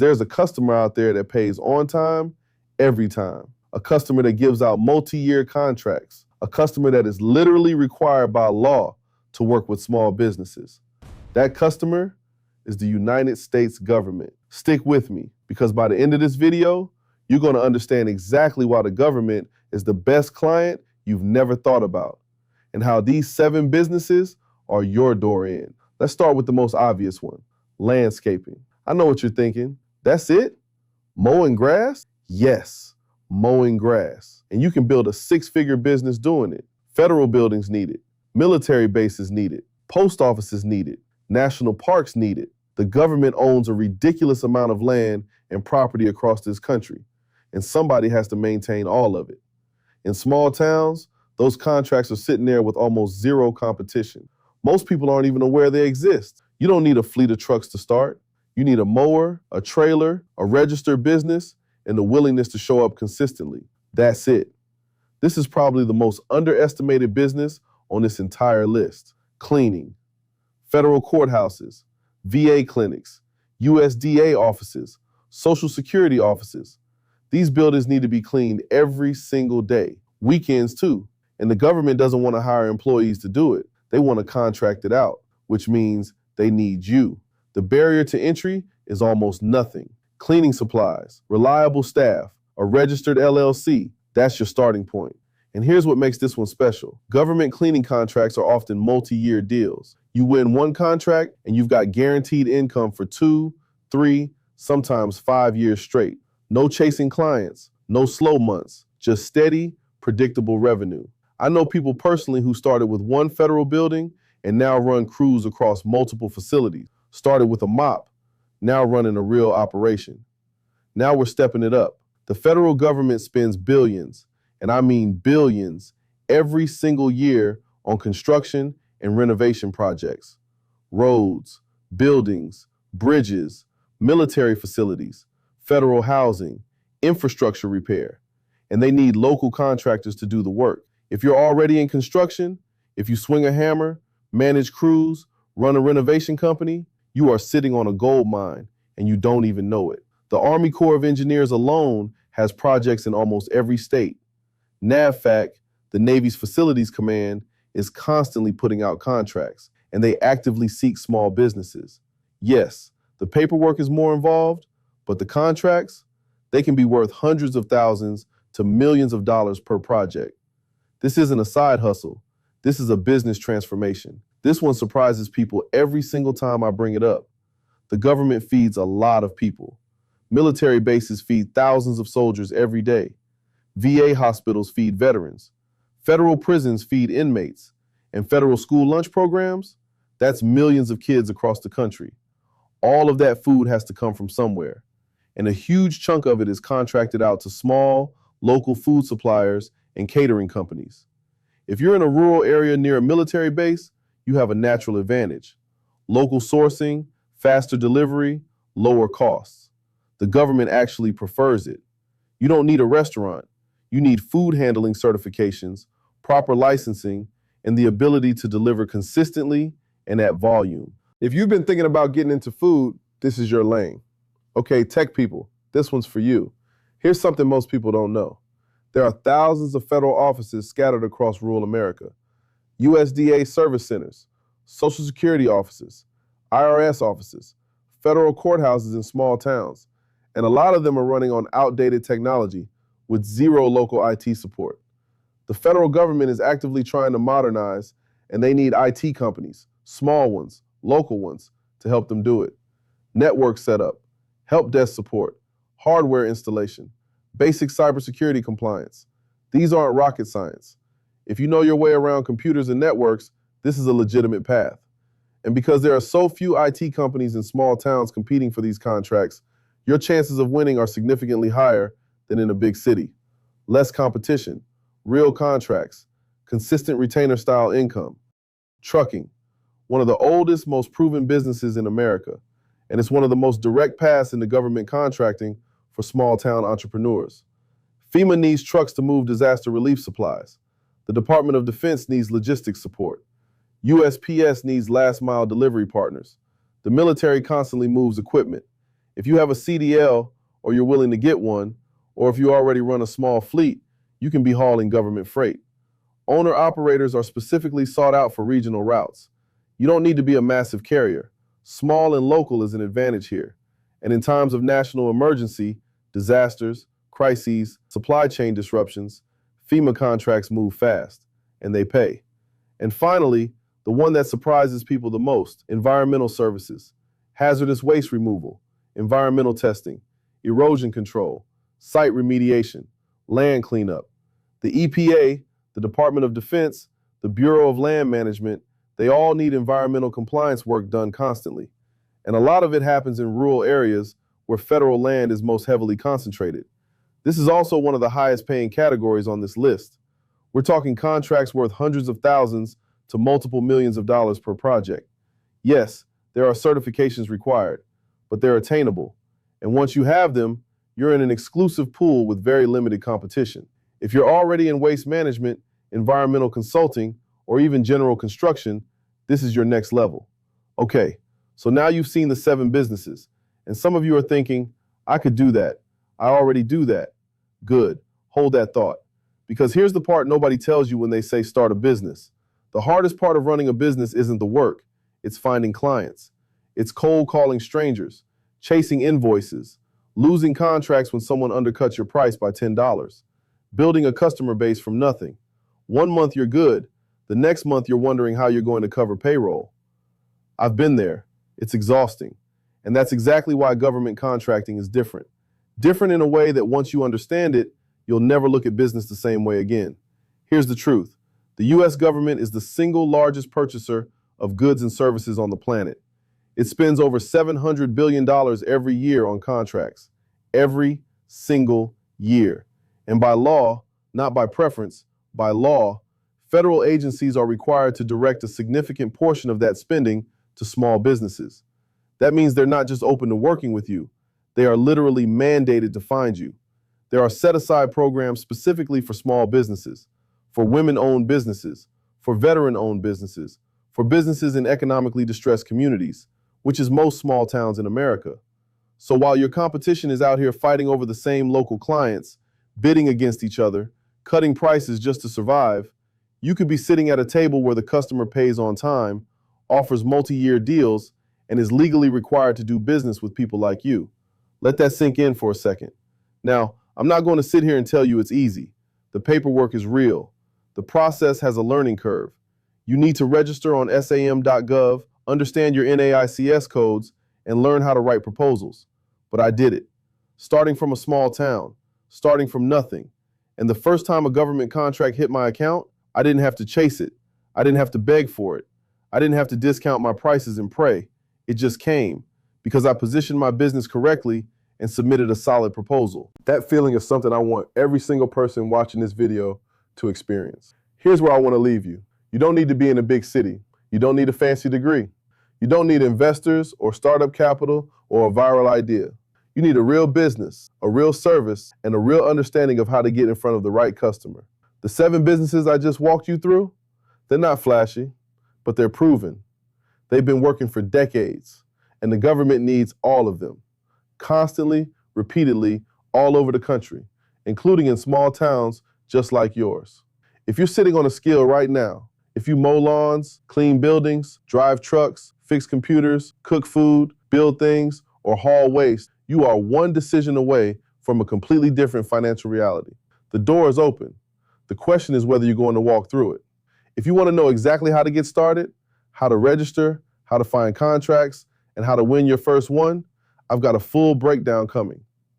There's a customer out there that pays on time, every time. A customer that gives out multi-year contracts. A customer that is literally required by law to work with small businesses. That customer is the United States government. Stick with me, because by the end of this video, you're going to understand exactly why the government is the best client you've never thought about, and how these 7 businesses are your door in. Let's start with the most obvious one, landscaping. I know what you're thinking. That's it? Mowing grass? Yes, mowing grass. And you can build a 6-figure business doing it. Federal buildings need it. Military bases need it. Post offices need it. National parks need it. The government owns a ridiculous amount of land and property across this country, and somebody has to maintain all of it. In small towns, those contracts are sitting there with almost zero competition. Most people aren't even aware they exist. You don't need a fleet of trucks to start. You need a mower, a trailer, a registered business, and the willingness to show up consistently. That's it. This is probably the most underestimated business on this entire list. Cleaning. Federal courthouses, VA clinics, USDA offices, Social Security offices. These buildings need to be cleaned every single day, weekends too. And the government doesn't want to hire employees to do it. They want to contract it out, which means they need you. The barrier to entry is almost nothing. Cleaning supplies, reliable staff, a registered LLC, that's your starting point. And here's what makes this one special. Government cleaning contracts are often multi-year deals. You win one contract and you've got guaranteed income for 2, 3, sometimes 5 years straight. No chasing clients, no slow months, just steady, predictable revenue. I know people personally who started with one federal building and now run crews across multiple facilities. Started with a mop, now running a real operation. Now we're stepping it up. The federal government spends billions, and I mean billions, every single year on construction and renovation projects. Roads, buildings, bridges, military facilities, federal housing, infrastructure repair. And they need local contractors to do the work. If you're already in construction, if you swing a hammer, manage crews, run a renovation company, you are sitting on a gold mine and you don't even know it. The Army Corps of Engineers alone has projects in almost every state. NAVFAC, the Navy's Facilities Command, is constantly putting out contracts, and they actively seek small businesses. Yes, the paperwork is more involved, but the contracts, they can be worth hundreds of thousands to millions of dollars per project. This isn't a side hustle. This is a business transformation. This one surprises people every single time I bring it up. The government feeds a lot of people. Military bases feed thousands of soldiers every day. VA hospitals feed veterans. Federal prisons feed inmates. And federal school lunch programs, that's millions of kids across the country. All of that food has to come from somewhere. And a huge chunk of it is contracted out to small, local food suppliers and catering companies. If you're in a rural area near a military base, you have a natural advantage. Local sourcing, faster delivery, lower costs. The government actually prefers it. You don't need a restaurant. You need food handling certifications, proper licensing, and the ability to deliver consistently and at volume. If you've been thinking about getting into food, this is your lane. Okay, tech people, this one's for you. Here's something most people don't know. There are thousands of federal offices scattered across rural America. USDA service centers, Social Security offices, IRS offices, federal courthouses in small towns, and a lot of them are running on outdated technology with zero local IT support. The federal government is actively trying to modernize, and they need IT companies, small ones, local ones, to help them do it. Network setup, help desk support, hardware installation, basic cybersecurity compliance. These aren't rocket science. If you know your way around computers and networks, this is a legitimate path. And because there are so few IT companies in small towns competing for these contracts, your chances of winning are significantly higher than in a big city. Less competition, real contracts, consistent retainer-style income. Trucking, one of the oldest, most proven businesses in America, and it's one of the most direct paths into government contracting for small-town entrepreneurs. FEMA needs trucks to move disaster relief supplies. The Department of Defense needs logistics support. USPS needs last-mile delivery partners. The military constantly moves equipment. If you have a CDL or you're willing to get one, or if you already run a small fleet, you can be hauling government freight. Owner-operators are specifically sought out for regional routes. You don't need to be a massive carrier. Small and local is an advantage here. And in times of national emergency, disasters, crises, supply chain disruptions, FEMA contracts move fast, and they pay. And finally, the one that surprises people the most, environmental services, hazardous waste removal, environmental testing, erosion control, site remediation, land cleanup. The EPA, the Department of Defense, the Bureau of Land Management, they all need environmental compliance work done constantly. And a lot of it happens in rural areas where federal land is most heavily concentrated. This is also one of the highest paying categories on this list. We're talking contracts worth hundreds of thousands to multiple millions of dollars per project. Yes, there are certifications required, but they're attainable. And once you have them, you're in an exclusive pool with very limited competition. If you're already in waste management, environmental consulting, or even general construction, this is your next level. Okay, so now you've seen the 7 businesses, and some of you are thinking, I could do that. I already do that. Good, hold that thought. Because here's the part nobody tells you when they say start a business. The hardest part of running a business isn't the work, it's finding clients. It's cold calling strangers, chasing invoices, losing contracts when someone undercuts your price by $10, building a customer base from nothing. One month you're good, the next month you're wondering how you're going to cover payroll. I've been there. It's exhausting. And that's exactly why government contracting is different. Different in a way that once you understand it, you'll never look at business the same way again. Here's the truth. The U.S. government is the single largest purchaser of goods and services on the planet. It spends over $700 billion every year on contracts. Every single year. And by law, not by preference, by law, federal agencies are required to direct a significant portion of that spending to small businesses. That means they're not just open to working with you. They are literally mandated to find you. There are set-aside programs specifically for small businesses, for women-owned businesses, for veteran-owned businesses, for businesses in economically distressed communities, which is most small towns in America. So while your competition is out here fighting over the same local clients, bidding against each other, cutting prices just to survive, you could be sitting at a table where the customer pays on time, offers multi-year deals, and is legally required to do business with people like you. Let that sink in for a second. Now, I'm not going to sit here and tell you it's easy. The paperwork is real. The process has a learning curve. You need to register on sam.gov, understand your NAICS codes, and learn how to write proposals. But I did it. Starting from a small town, starting from nothing. And the first time a government contract hit my account, I didn't have to chase it. I didn't have to beg for it. I didn't have to discount my prices and pray. It just came because I positioned my business correctly and submitted a solid proposal. That feeling is something I want every single person watching this video to experience. Here's where I want to leave you. You don't need to be in a big city. You don't need a fancy degree. You don't need investors or startup capital or a viral idea. You need a real business, a real service, and a real understanding of how to get in front of the right customer. The 7 businesses I just walked you through, they're not flashy, but they're proven. They've been working for decades, and the government needs all of them, constantly, repeatedly, all over the country, including in small towns just like yours. If you're sitting on a skill right now, if you mow lawns, clean buildings, drive trucks, fix computers, cook food, build things, or haul waste, you are one decision away from a completely different financial reality. The door is open. The question is whether you're going to walk through it. If you want to know exactly how to get started, how to register, how to find contracts, and how to win your first one, I've got a full breakdown coming.